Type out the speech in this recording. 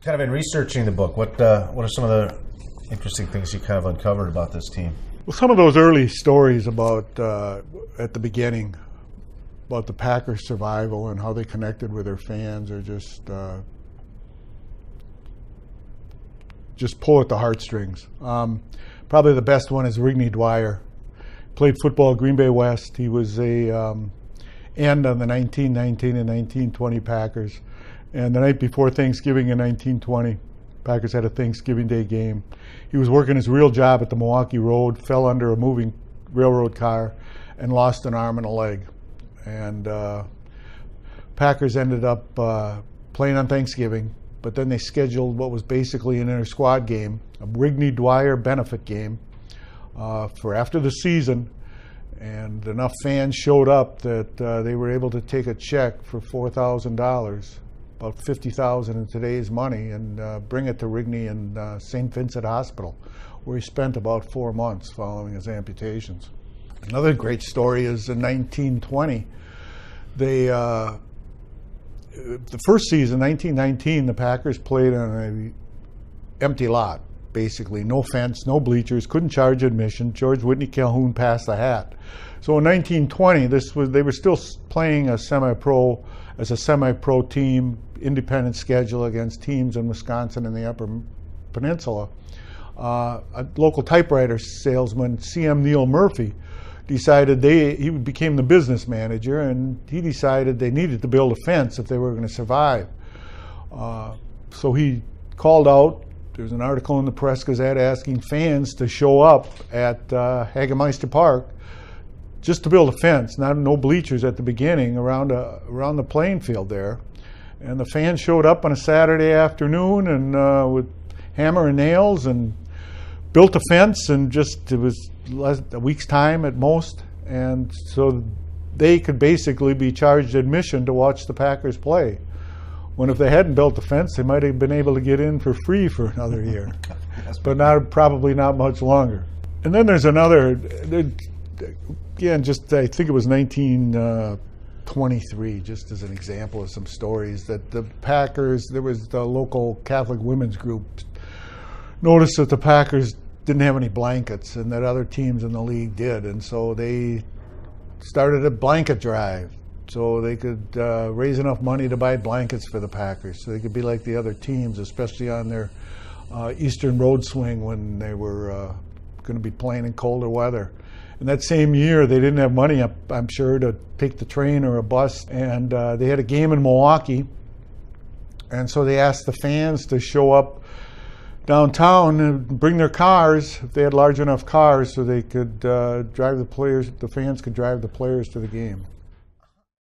Kind of in researching the book, what are some of the interesting things you kind of uncovered about this team? Well, some of those early stories about at the beginning about the Packers' survival and how they connected with their fans are just pull at the heartstrings. Probably the best one is Rigney Dwyer. Played football at Green Bay West. He was a end on the 1919 and 1920 Packers. And the night before Thanksgiving in 1920, Packers had a Thanksgiving Day game. He was working his real job at the Milwaukee Road, fell under a moving railroad car, and lost an arm and a leg. And Packers ended up playing on Thanksgiving, but then they scheduled what was basically an inter-squad game, a Rigney Dwyer benefit game, for after the season. And enough fans showed up that they were able to take a check for $4,000. About $50,000 in today's money, and bring it to Rigney and St. Vincent Hospital, where he spent about 4 months following his amputations. Another great story is in 1920. The first season, 1919, the Packers played on an empty lot, basically. No fence, no bleachers, couldn't charge admission. George Whitney Calhoun passed the hat. So in 1920, they were still playing a semi-pro team, independent schedule against teams in Wisconsin and the Upper Peninsula. A local typewriter salesman, C.M. Neil Murphy, decided he became the business manager, and he decided they needed to build a fence if they were going to survive. So he called out. There's an article in the Press Gazette asking fans to show up at Hagemeister Park just to build a fence, no bleachers at the beginning, around the playing field there. And the fans showed up on a Saturday afternoon and with hammer and nails and built a fence, and it was a week's time at most. And so they could basically be charged admission to watch the Packers play. When if they hadn't built the fence, they might have been able to get in for free for another year, but probably not much longer. And then there's another, again, I think it was 1923, just as an example of some stories, that the Packers, there was the local Catholic women's group, noticed that the Packers didn't have any blankets and that other teams in the league did, and so they started a blanket drive so they could raise enough money to buy blankets for the Packers, so they could be like the other teams, especially on their eastern road swing when they were going to be playing in colder weather. And that same year, they didn't have money, I'm sure, to take the train or a bus, and they had a game in Milwaukee, and so they asked the fans to show up downtown and bring their cars, if they had large enough cars, so they could drive the players, the fans could drive the players to the game.